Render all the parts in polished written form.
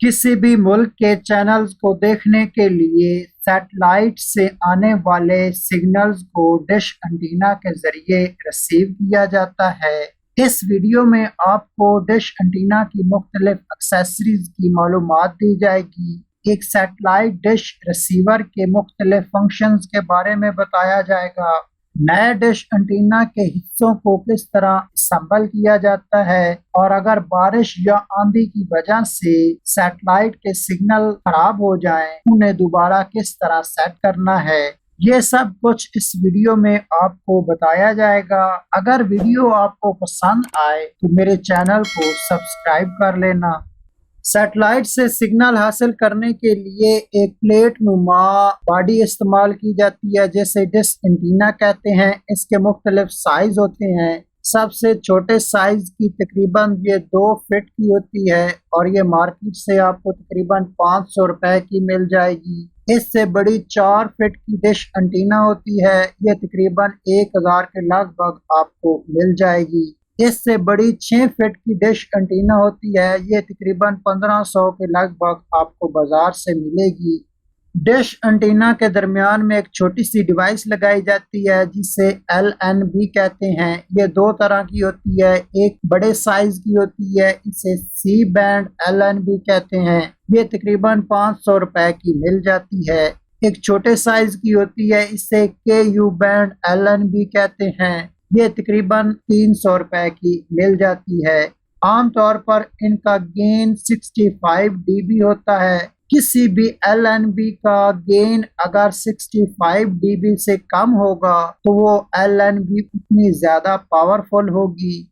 किसी भी मुल्क के चैनल्स को देखने के लिए सैटेलाइट से आने वाले सिग्नल्स को डिश एंटीना के जरिए रिसीव किया जाता है। इस वीडियो में आपको डिश एंटीना की मुख्तलिफ एक्सेसरीज की मालूमात दी जाएगी। एक सैटेलाइट डिश रिसीवर के मुख्तलिफ फंक्शंस के बारे में बताया जाएगा। नए डिश एंटीना के हिस्सों को किस तरह असेंबल किया जाता है और अगर बारिश या आंधी की वजह से सैटेलाइट के सिग्नल खराब हो जाएं, उन्हें दोबारा किस तरह सेट करना है, ये सब कुछ इस वीडियो में आपको बताया जाएगा। अगर वीडियो आपको पसंद आए तो मेरे चैनल को सब्सक्राइब कर लेना। सैटेलाइट से सिग्नल हासिल करने के लिए एक प्लेट नुमा बॉडी इस्तेमाल की जाती है जिसे डिश एंटीना कहते हैं। इसके मुख्तलिफ साइज होते हैं। सबसे छोटे साइज की तकरीबन ये 2 फीट की होती है और ये मार्केट से आपको तकरीबन 500 रुपए की मिल जाएगी। इससे बड़ी 4 फीट की डिश एंटीना होती है, ये तकरीबन 1000 के लगभग आपको मिल जाएगी। इससे बड़ी 6 फीट की डिश एंटीना होती है, ये तकरीबन 1500 के लगभग आपको बाजार से मिलेगी। डिश एंटीना के दरमियान में एक छोटी सी डिवाइस लगाई जाती है जिसे LNB कहते हैं। ये 2 तरह की होती है, एक बड़े साइज की होती है, इसे C बैंड LNB कहते हैं। ये तकरीबन 500 रुपए की मिल जाती है। एक छोटे साइज की होती है, इसे KU बैंड LNB कहते हैं। ये तकरीबन 300 रुपए की मिल जाती है। आमतौर पर इनका गेन 65 dB होता है। किसी भी LNB का गेन अगर 65 dB से कम होगा तो वो LNB उतनी ज्यादा पावरफुल होगी।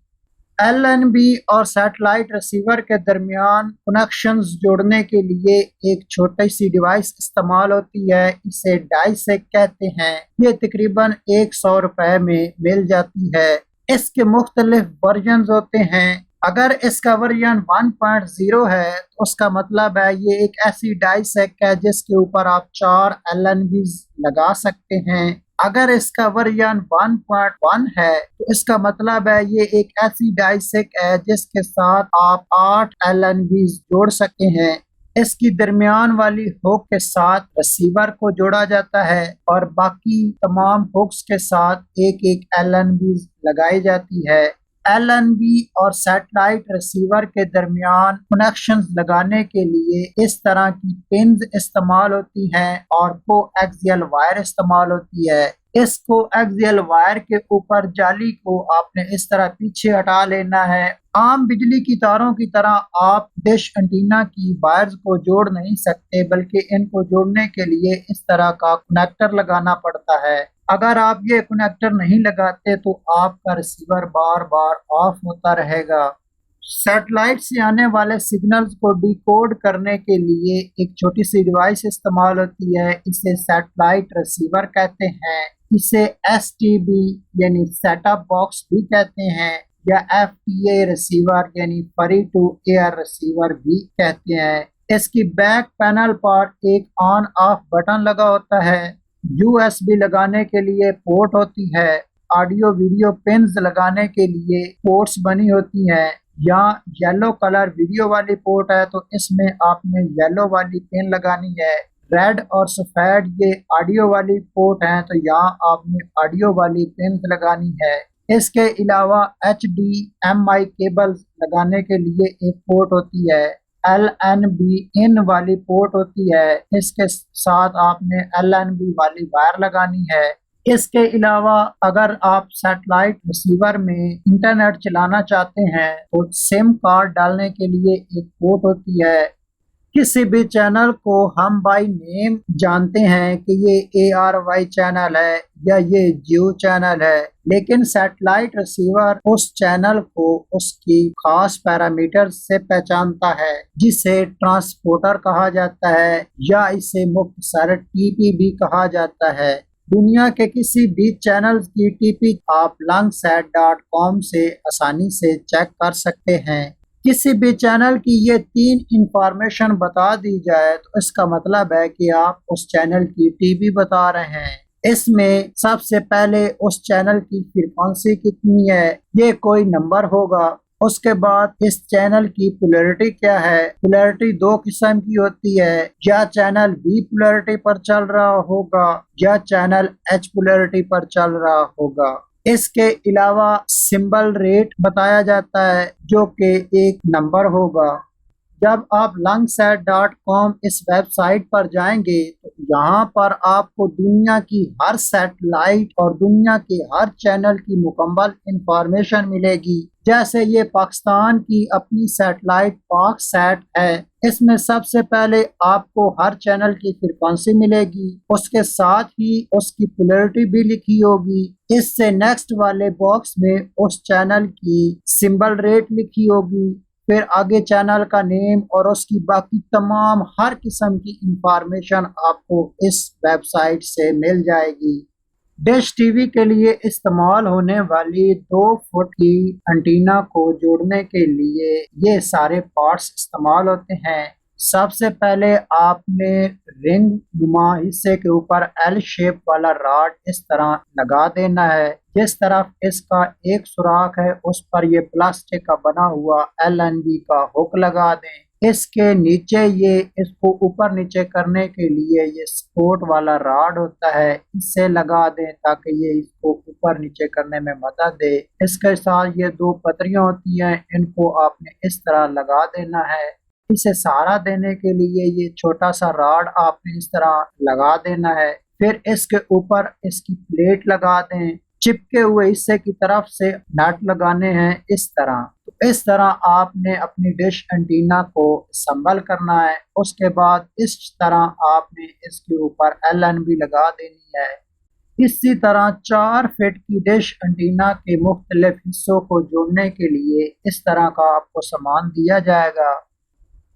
LNB और सैटेलाइट रिसीवर के दरमियान कनेक्शंस जोड़ने के लिए एक छोटी सी डिवाइस इस्तेमाल होती है, इसे डाइसेक कहते हैं। ये तकरीबन 100 रुपए में मिल जाती है। इसके मुख्तलिफ वर्जन होते हैं। अगर इसका वर्जन 1.0 है तो उसका मतलब है ये एक ऐसी डाइसेक है जिसके ऊपर आप 4 LNBs लगा सकते हैं। अगर इसका वर्जन 1.1 है तो इसका मतलब है ये एक ऐसी डाइसेक है जिसके साथ आप 8 LNBs जोड़ सकते हैं। इसकी दरमियान वाली हुक के साथ रिसीवर को जोड़ा जाता है और बाकी तमाम हुक्स के साथ एक एक LNBs लगाई जाती है। LNB और सैटेलाइट रिसीवर के दरमियान कनेक्शंस लगाने के लिए इस तरह की पिन्स इस्तेमाल होती हैं और कोएक्सियल वायर इस्तेमाल होती है। इस कोएक्सियल वायर के ऊपर जाली को आपने इस तरह पीछे हटा लेना है। आम बिजली की तारों की तरह आप डिश एंटीना की वायर्स को जोड़ नहीं सकते, बल्कि इनको जोड़ने के लिए इस तरह का कनेक्टर लगाना पड़ता है। अगर आप ये कनेक्टर नहीं लगाते तो आपका रिसीवर बार बार ऑफ होता रहेगा। सैटेलाइट से आने वाले सिग्नल्स को डिकोड करने के लिए एक छोटी सी डिवाइस इस्तेमाल होती है, इसे सैटेलाइट रिसीवर कहते हैं। इसे STB यानी सेटअप बॉक्स भी कहते हैं या FTA रिसीवर यानी फ्री टू एयर रिसीवर भी कहते हैं। इसकी बैक पैनल पर एक ऑन ऑफ बटन लगा होता है। USB लगाने के लिए पोर्ट होती है। ऑडियो वीडियो पिन्स लगाने के लिए पोर्ट्स बनी होती हैं। यहाँ येलो कलर वीडियो वाली पोर्ट है तो इसमें आपने येलो वाली पिन लगानी है। रेड और सफेद ये ऑडियो वाली पोर्ट हैं तो यहाँ आपने ऑडियो वाली पिन लगानी है। इसके अलावा HDMI केबल्स लगाने के लिए एक पोर्ट होती है। LNB इन वाली पोर्ट होती है, इसके साथ आपने LNB वाली वायर लगानी है। इसके अलावा अगर आप सैटेलाइट रिसीवर में इंटरनेट चलाना चाहते हैं तो सिम कार्ड डालने के लिए एक पोर्ट होती है। किसी भी चैनल को हम बाय नेम जानते हैं कि ये ARY चैनल है या ये जियो चैनल है, लेकिन सैटेलाइट रिसीवर उस चैनल को उसकी खास पैरामीटर से पहचानता है जिसे ट्रांसपोर्टर कहा जाता है या इसे मुख्तसर TP भी कहा जाता है। दुनिया के किसी भी चैनल की TP आप langsat.com से आसानी से चेक कर सकते हैं। किसी भी चैनल की ये 3 इंफॉर्मेशन बता दी जाए तो इसका मतलब है कि आप उस चैनल की TP बता रहे हैं। इसमें सबसे पहले उस चैनल की फ्रीक्वेंसी कितनी है, ये कोई नंबर होगा। उसके बाद इस चैनल की पोलैरिटी क्या है। पोलैरिटी दो किस्म की होती है, या चैनल बी पोलैरिटी पर चल रहा होगा या चैनल एच पोलैरिटी पर चल रहा होगा। इसके अलावा सिंबल रेट बताया जाता है जो कि एक नंबर होगा। जब आप langsat.com इस वेबसाइट पर जाएंगे तो यहाँ पर आपको दुनिया की हर सैटेलाइट और दुनिया के हर चैनल की मुकम्मल इंफॉर्मेशन मिलेगी। जैसे ये पाकिस्तान की अपनी सैटेलाइट पाकसैट है, इसमें सबसे पहले आपको हर चैनल की फ्रीक्वेंसी मिलेगी, उसके साथ ही उसकी पोलैरिटी भी लिखी होगी। इससे नेक्स्ट वाले बॉक्स में उस चैनल की सिंबल रेट लिखी होगी। फिर आगे चैनल का नेम और उसकी बाकी तमाम हर किस्म की इंफॉर्मेशन आपको इस वेबसाइट से मिल जाएगी। डिश टीवी के लिए इस्तेमाल होने वाली 2 फुट की एंटीना को जोड़ने के लिए ये सारे पार्ट्स इस्तेमाल होते हैं। सबसे पहले आपने रिंग नुमा हिस्से के ऊपर एल शेप वाला रॉड इस तरह लगा देना है। जिस तरफ इसका एक सुराख है उस पर ये प्लास्टिक का बना हुआ LNB का हुक लगा दें। इसके नीचे ये इसको ऊपर नीचे करने के लिए ये सपोर्ट वाला रॉड होता है, इससे लगा दें ताकि ये इसको ऊपर नीचे करने में मदद दे। इसके साथ ये 2 पतरियां होती हैं, इनको आपने इस तरह लगा देना है। इसे सहारा देने के लिए ये छोटा सा रॉड आपने इस तरह लगा देना है। फिर इसके ऊपर इसकी प्लेट लगा दें। चिपके हुए हिस्से की तरफ से नट लगाने हैं इस तरह। तो इस तरह आपने अपनी डिश एंटीना को संभल करना है। उसके बाद इस तरह आपने इसके ऊपर LNB लगा देनी है। इसी तरह 4 फीट की डिश एंटीना के मुख्तलिफ हिस्सों को जोड़ने के लिए इस तरह का आपको सामान दिया जाएगा।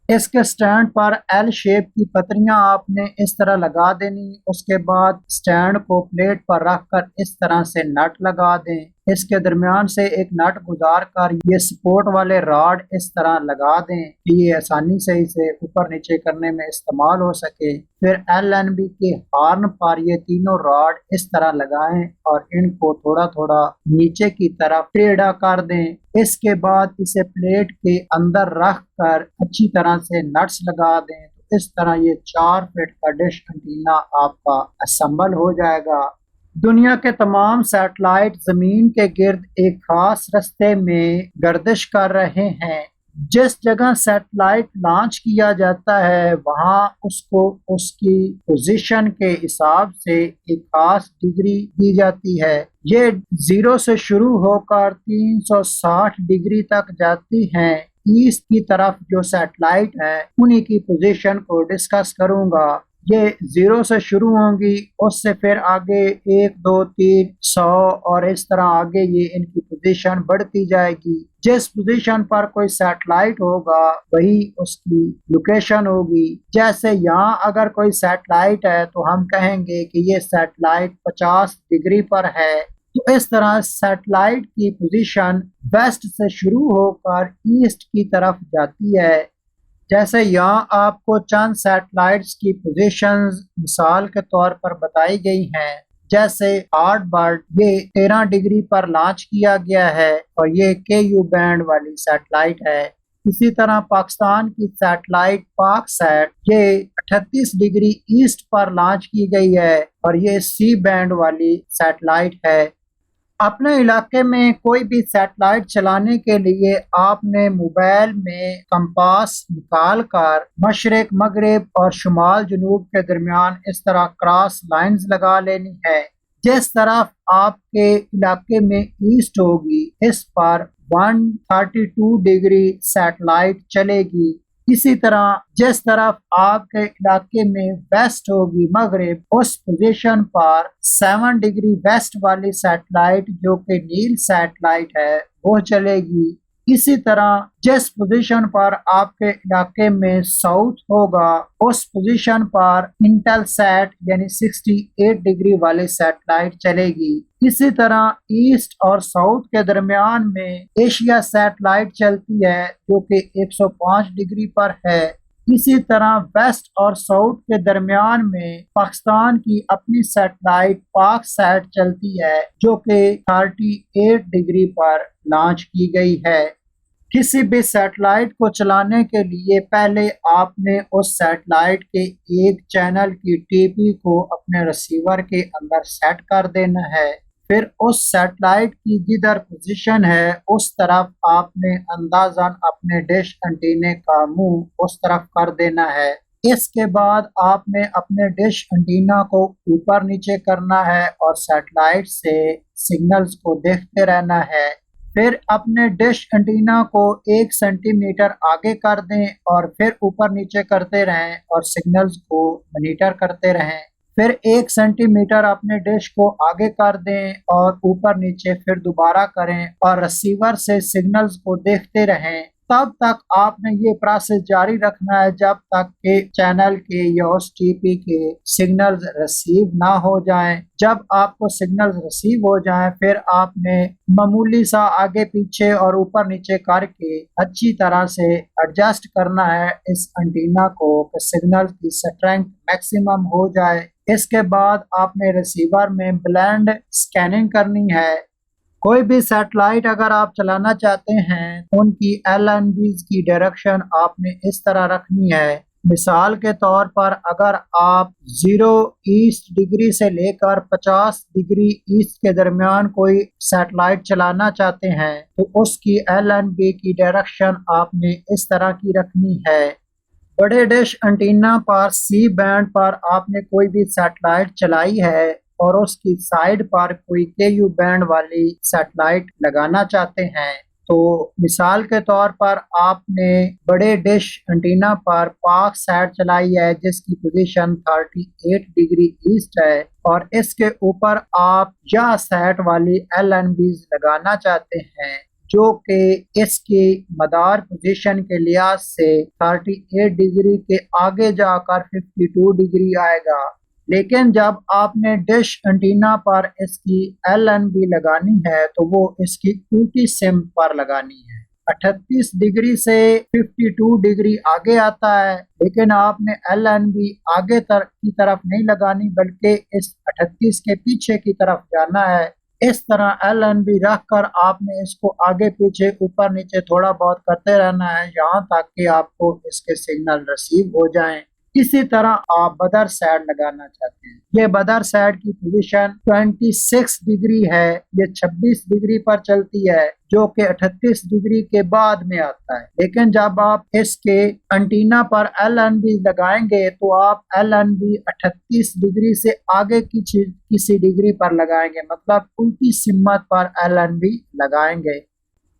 इसके स्टैंड पर एल शेप की पतरियां आपने इस तरह लगा देनी। उसके बाद स्टैंड को प्लेट पर रखकर इस तरह से नट लगा दें। इसके दरमियान से एक नट गुजार कर ये सपोर्ट वाले रॉड इस तरह लगा दें कि ये आसानी से इसे ऊपर नीचे करने में इस्तेमाल हो सके। फिर LNB के हॉर्न पर ये तीनों रॉड इस तरह लगाएं और इनको थोड़ा थोड़ा नीचे की तरफ टेढ़ा कर दें। इसके बाद इसे प्लेट के अंदर रख कर अच्छी तरह से नट्स लगा दें। तो इस तरह ये 4 फीट का डिश एंटीना आपका असम्बल हो जाएगा। दुनिया के तमाम सैटेलाइट जमीन के गिर्द एक खास रास्ते में गर्दिश कर रहे हैं। जिस जगह सैटेलाइट लॉन्च किया जाता है वहां उसको उसकी पोजीशन के हिसाब से एक खास डिग्री दी जाती है। ये 0 से शुरू होकर 360 डिग्री तक जाती हैं। ईस्ट की तरफ जो सैटेलाइट है उन्हीं की पोजीशन को डिस्कस करूंगा। ये 0 से शुरू होंगी, उससे फिर आगे 1 2 3 100 और इस तरह आगे ये इनकी पोजीशन बढ़ती जाएगी। जिस पोजीशन पर कोई सैटेलाइट होगा वही उसकी लोकेशन होगी। जैसे यहाँ अगर कोई सैटेलाइट है तो हम कहेंगे कि ये सैटेलाइट 50 डिग्री पर है। तो इस तरह सैटेलाइट की पोजीशन वेस्ट से शुरू होकर ईस्ट की तरफ जाती है। जैसे यहाँ आपको चंद सैटेलाइट्स की पोजीशंस मिसाल के तौर पर बताई गई हैं। जैसे हार्टबर्ड ये 13 डिग्री पर लॉन्च किया गया है और ये KU बैंड वाली सैटेलाइट है। इसी तरह पाकिस्तान की सैटेलाइट पाकसैट ये 38 डिग्री ईस्ट पर लॉन्च की गई है और ये C बैंड वाली सैटेलाइट है। अपने इलाके में कोई भी सैटेलाइट चलाने के लिए आपने मोबाइल में कंपास निकाल कर मशरिक मगरिब और शुमाल जनूब के दरमियान इस तरह क्रॉस लाइंस लगा लेनी है। जिस तरफ आपके इलाके में ईस्ट होगी इस पर 132 डिग्री सैटेलाइट चलेगी। इसी तरह जिस तरफ आपके इलाके में वेस्ट होगी मगरिब उस पोजीशन पर 7 डिग्री वेस्ट वाली सैटेलाइट जो कि नील सैटेलाइट है वो चलेगी। इसी तरह जिस पोजीशन पर आपके इलाके में साउथ होगा उस पोजीशन पर इंटेलसैट यानी 68 डिग्री वाली सैटेलाइट चलेगी। इसी तरह ईस्ट और साउथ के दरमियान में एशिया सैटेलाइट चलती है जो कि 105 डिग्री पर है। इसी तरह वेस्ट और साउथ के दरमियान में पाकिस्तान की अपनी सैटेलाइट पाकसैट चलती है जो कि 38 डिग्री पर लॉन्च की गई है। किसी भी सैटेलाइट को चलाने के लिए पहले आपने उस सैटेलाइट के एक चैनल की टीपी को अपने रिसीवर के अंदर सेट कर देना है। फिर उस सैटेलाइट की जिधर पोजीशन है उस तरफ आपने अंदाजन अपने डिश एंटीने का मुंह उस तरफ कर देना है। इसके बाद आपने अपने डिश एंटीना को ऊपर नीचे करना है और सैटेलाइट से सिग्नल्स को देखते रहना है। फिर अपने डिश एंटीना को 1 सेंटीमीटर आगे कर दें और फिर ऊपर नीचे करते रहें और सिग्नल्स को मॉनिटर करते रहें। फिर 1 सेंटीमीटर अपने डिश को आगे कर दें और ऊपर नीचे फिर दोबारा करें और रिसीवर से सिग्नल्स को देखते रहें। तब तक आपने ये प्रोसेस जारी रखना है जब तक के चैनल के या उस टीपी के सिग्नल्स रिसीव ना हो जाएं। जब आपको सिग्नल्स रिसीव हो जाएं फिर आपने मामूली सा आगे पीछे और ऊपर नीचे करके अच्छी तरह से एडजस्ट करना है इस एंटीना को कि सिग्नल की स्ट्रेंथ मैक्सिमम हो जाए। इसके बाद आपने रिसीवर में ब्लेंड स्कैनिंग करनी है। कोई भी सैटेलाइट अगर आप चलाना चाहते हैं उनकी LNBs की डायरेक्शन आपने इस तरह रखनी है। मिसाल के तौर पर अगर आप 0 ईस्ट डिग्री से लेकर 50 डिग्री ईस्ट के दरमियान कोई सैटेलाइट चलाना चाहते हैं तो उसकी LNB की डायरेक्शन आपने इस तरह की रखनी है। बड़े डिश एंटीना पर सी बैंड पर आपने कोई भी सैटेलाइट चलाई है और उसकी साइड पर कोई KU बैंड वाली सैटेलाइट लगाना चाहते हैं तो मिसाल के तौर पर आपने बड़े डिश एंटीना पर पाक सैट चलाई है जिसकी पोजीशन 38 डिग्री ईस्ट है और इसके ऊपर आप या सैट वाली LNBs लगाना चाहते हैं जो कि इसकी मदार पोजीशन के लिहाज से 38 डिग्री के आगे जाकर 52 डिग्री आएगा। लेकिन जब आपने डिश एंटीना पर इसकी LNB लगानी है तो वो इसकी उल्टी सिम पर लगानी है। 38 डिग्री से 52 डिग्री आगे आता है लेकिन आपने LNB आगे की तरफ नहीं लगानी बल्कि इस 38 के पीछे की तरफ जाना है। इस तरह LNB रख कर आपने इसको आगे पीछे ऊपर नीचे थोड़ा बहुत करते रहना है यहाँ तक कि आपको इसके सिग्नल रिसीव हो जाएं। इसी तरह आप बदर सैट लगाना चाहते हैं। ये बदर सैट की पोजीशन 26 डिग्री है, ये 26 डिग्री पर चलती है जो कि 38 डिग्री के बाद में आता है। लेकिन जब आप इसके एंटीना पर LNB लगाएंगे तो आप LNB 38 डिग्री से आगे की किसी डिग्री पर लगाएंगे, मतलब उल्टी सिमत पर LNB लगाएंगे।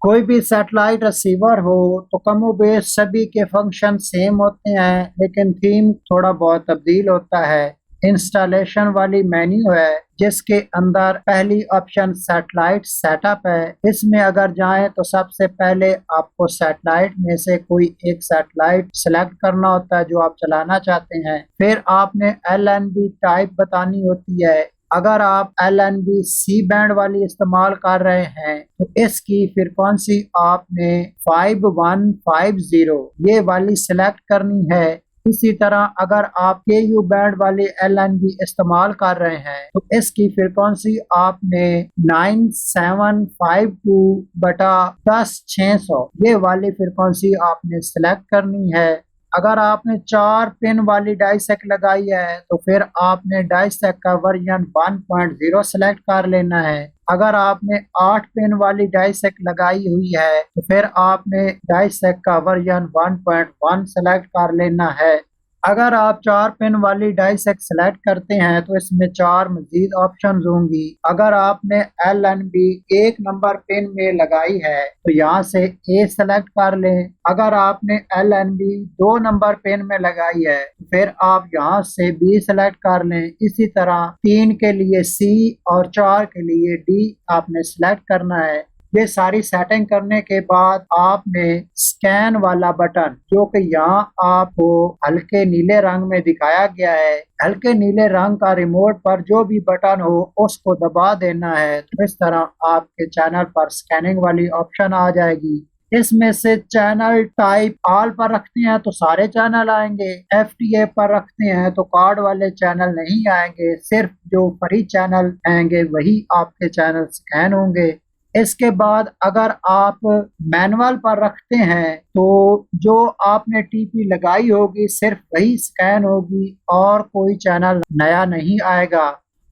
कोई भी सैटेलाइट रिसीवर हो तो कमोबेश सभी के फंक्शन सेम होते हैं लेकिन थीम थोड़ा बहुत तब्दील होता है। इंस्टॉलेशन वाली मेन्यू है जिसके अंदर पहली ऑप्शन सैटेलाइट सेटअप है। इसमें अगर जाएं तो सबसे पहले आपको सैटेलाइट में से कोई एक सैटेलाइट सेलेक्ट करना होता है जो आप चलाना चाहते हैं। फिर आपने LNB टाइप बतानी होती है। अगर आप LNB C बैंड वाली इस्तेमाल कर रहे हैं तो इसकी फ्रीक्वेंसी आपने 5150 ये वाली सिलेक्ट करनी है। इसी तरह अगर आप KU बैंड वाली LNB इस्तेमाल कर रहे हैं तो इसकी फ्रीक्वेंसी आपने 9752 बटा 10600 ये वाली फ्रीक्वेंसी आपने सिलेक्ट करनी है। अगर आपने 4 पिन वाली डाइसेक लगाई है तो फिर आपने डाइसेक का वर्जन 1.0 सेलेक्ट कर लेना है। अगर आपने 8 पिन वाली डाइसेक लगाई हुई है तो फिर आपने डाइसेक का वर्जन 1.1 सेलेक्ट कर लेना है। अगर आप 4 पिन वाली डाइसेक सेलेक्ट करते हैं तो इसमें 4 मजीद ऑप्शंस होंगी। अगर आपने LNB 1 नंबर पिन में लगाई है तो यहाँ से A सेलेक्ट कर लें। अगर आपने LNB 2 नंबर पिन में लगाई है तो फिर आप यहाँ से B सेलेक्ट कर लें। इसी तरह 3 के लिए C और 4 के लिए D आपने सेलेक्ट करना है। ये सारी सेटिंग करने के बाद आपने स्कैन वाला बटन जो कि यहाँ आपको हल्के नीले रंग में दिखाया गया है, हल्के नीले रंग का रिमोट पर जो भी बटन हो उसको दबा देना है। तो इस तरह आपके चैनल पर स्कैनिंग वाली ऑप्शन आ जाएगी। इसमें से चैनल टाइप ऑल पर रखते हैं तो सारे चैनल आएंगे, FTA पर रखते हैं तो कार्ड वाले चैनल नहीं आएंगे, सिर्फ जो फ्री चैनल आएंगे वही आपके चैनल स्कैन होंगे। इसके बाद अगर आप मैनुअल पर रखते हैं तो जो आपने टीपी लगाई होगी सिर्फ वही स्कैन होगी और कोई चैनल नया नहीं आएगा।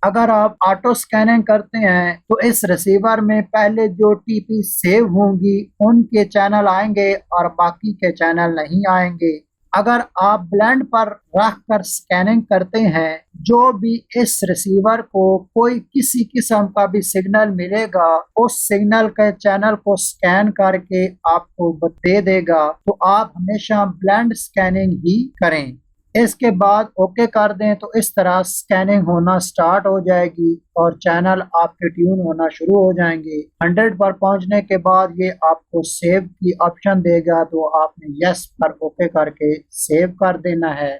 अगर आप ऑटो स्कैनिंग करते हैं तो इस रिसीवर में पहले जो टीपी सेव होंगी उनके चैनल आएंगे और बाकी के चैनल नहीं आएंगे। अगर आप ब्लेंड पर रख कर स्कैनिंग करते हैं, जो भी इस रिसीवर को कोई किसी किस्म का भी सिग्नल मिलेगा उस सिग्नल के चैनल को स्कैन करके आपको दे देगा। तो आप हमेशा ब्लेंड स्कैनिंग ही करें। इसके बाद ओके कर दें तो इस तरह स्कैनिंग होना स्टार्ट हो जाएगी और चैनल आपके ट्यून होना शुरू हो जाएंगे। 100 पर पहुंचने के बाद ये आपको सेव की ऑप्शन देगा, तो आपने यस पर ओके करके सेव कर देना है।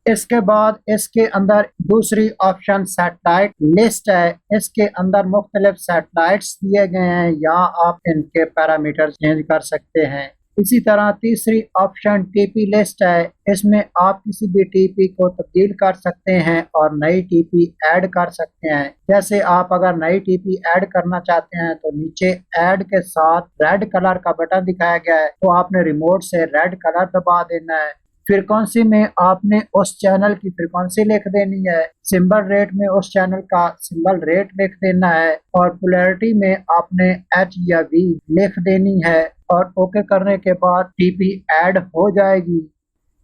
इसके बाद इसके अंदर दूसरी ऑप्शन सैटेलाइट लिस्ट है। इसके अंदर मुख्तलिफ सैटेलाइट्स दिए गए हैं, यहाँ आप इनके पैरामीटर चेंज कर सकते हैं। इसी तरह तीसरी ऑप्शन टीपी लिस्ट है। इसमें आप किसी भी टीपी को तब्दील कर सकते हैं और नई टीपी ऐड कर सकते हैं। जैसे आप अगर नई टीपी ऐड करना चाहते हैं तो नीचे ऐड के साथ रेड कलर का बटन दिखाया गया है, तो आपने रिमोट से रेड कलर दबा देना है। फ्रीक्वेंसी में आपने उस चैनल की फ्रीक्वेंसी लिख देनी है, सिंबल रेट में उस चैनल का सिंबल रेट लिख देना है और पोलैरिटी में आपने एच या वी लिख देनी है और ओके करने के बाद टीपी ऐड हो जाएगी।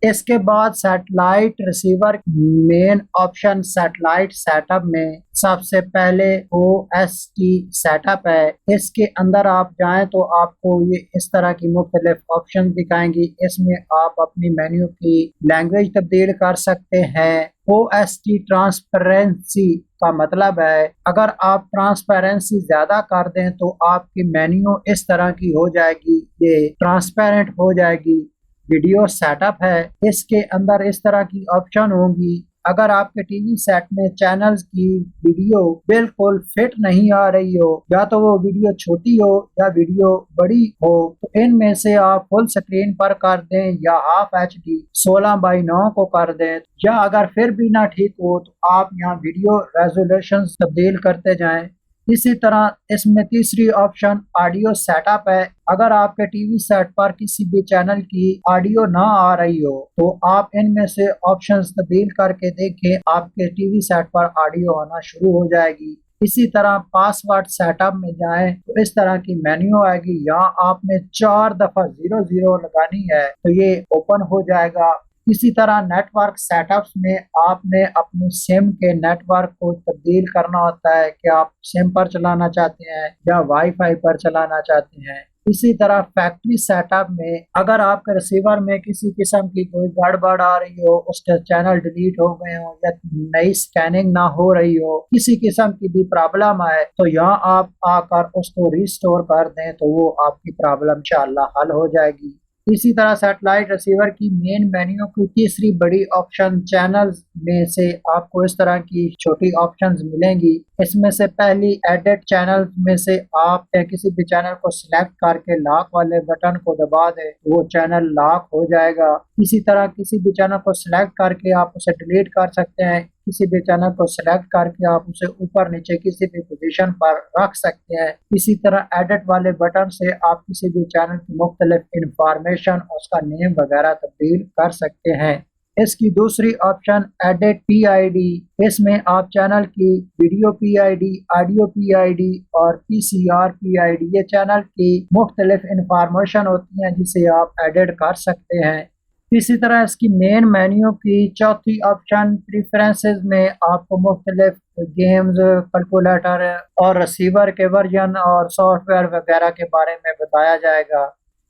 इसके बाद satellite receiver main option satellite setup में सबसे पहले OST सेटअप है। इसके अंदर आप जाएं तो आपको ये इस तरह की मुख्तलिफ ऑप्शन दिखाएंगी। इसमें आप अपनी मेन्यू की लैंग्वेज तब्दील कर सकते हैं। OST ट्रांसपेरेंसी का मतलब है अगर आप ट्रांसपेरेंसी ज्यादा कर दें तो आपकी मेन्यू इस तरह की हो जाएगी, ये ट्रांसपेरेंट हो जाएगी। वीडियो सेटअप है, इसके अंदर इस तरह की ऑप्शन होंगी। अगर आपके टीवी सेट में चैनल्स की वीडियो बिल्कुल फिट नहीं आ रही हो, या तो वो वीडियो छोटी हो या वीडियो बड़ी हो, तो इनमें से आप फुल स्क्रीन पर कर दें या हाफ HD 16:9 को कर दें, या अगर फिर भी ना ठीक हो तो आप यहाँ वीडियो रेजोल्यूशन तब्दील करते जाएं। इसी तरह इसमें तीसरी ऑप्शन ऑडियो सेटअप है। अगर आपके टीवी सेट पर किसी भी चैनल की ऑडियो ना आ रही हो तो आप इनमें से ऑप्शंस तब्दील करके देखें, आपके टीवी सेट पर ऑडियो आना शुरू हो जाएगी। इसी तरह पासवर्ड सेटअप में जाएं तो इस तरह की मेन्यू आएगी, यहाँ आपने 4 दफा 00 लगानी है तो ये ओपन हो जाएगा। इसी तरह नेटवर्क सेटअप्स में आपने अपनी सिम के नेटवर्क को तब्दील करना होता है कि आप सिम पर चलाना चाहते हैं या वाईफाई पर चलाना चाहते हैं। इसी तरह फैक्ट्री सेटअप में अगर आपके रिसीवर में किसी किस्म की कोई गड़बड़ आ रही हो, उसके चैनल डिलीट हो गए हो या नई स्कैनिंग ना हो रही हो, किसी किस्म की भी प्रॉब्लम आए तो यहाँ आप आकर उसको रिस्टोर कर दें तो वो आपकी प्रॉब्लम इंशाअल्लाह हल हो जाएगी। इसी तरह सैटेलाइट रिसीवर की मेन मेन्यू की तीसरी बड़ी ऑप्शन चैनल्स में से आपको इस तरह की छोटी ऑप्शंस मिलेंगी। इसमें से पहली एडिट चैनल में से आप किसी भी चैनल को सिलेक्ट करके लॉक वाले बटन को दबा दें तो वो चैनल लॉक हो जाएगा। इसी तरह किसी भी चैनल को सिलेक्ट करके आप उसे डिलीट कर सकते हैं। किसी भी चैनल को सिलेक्ट करके आप उसे ऊपर नीचे किसी भी पोजीशन पर रख सकते हैं। इसी तरह एडिट वाले बटन से आप किसी भी चैनल की मुख्तलिफ इंफॉर्मेशन, उसका नेम वगैरह तब्दील कर सकते हैं। इसकी दूसरी ऑप्शन एडिट PID, इसमें आप चैनल की वीडियो PID, ऑडियो PID और PCR PID ये चैनल की मुख्तलिफ इंफॉर्मेशन होती हैं जिसे आप एडिट कर सकते हैं। इसी तरह इसकी मेन मेन्यू की चौथी ऑप्शन प्रेफरेंसेस में आपको मुख्तलिफ गेम्स, कैलकुलेटर और रिसीवर के वर्जन और सॉफ्टवेयर वगैरह के बारे में बताया जाएगा।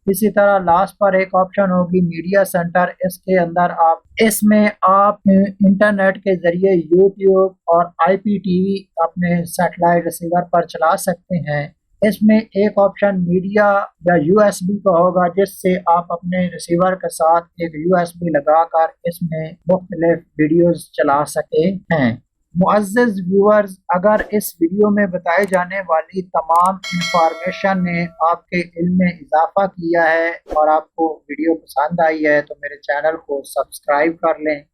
इसी तरह लास्ट पर एक ऑप्शन होगी मीडिया सेंटर। इसके अंदर इसमें आप इंटरनेट के जरिए यूट्यूब और IPTV अपने सैटेलाइट रिसीवर पर चला सकते हैं। इसमें एक ऑप्शन मीडिया या USB का होगा जिससे आप अपने रिसीवर के साथ एक USB लगाकर इसमें मुख्तलिफ वीडियोस चला सकते हैं। मुअज़्ज़ज़ व्यूअर्स, अगर इस वीडियो में बताए जाने वाली तमाम इंफॉर्मेशन ने आपके इल्म में इजाफा किया है और आपको वीडियो पसंद आई है तो मेरे चैनल को सब्सक्राइब कर लें।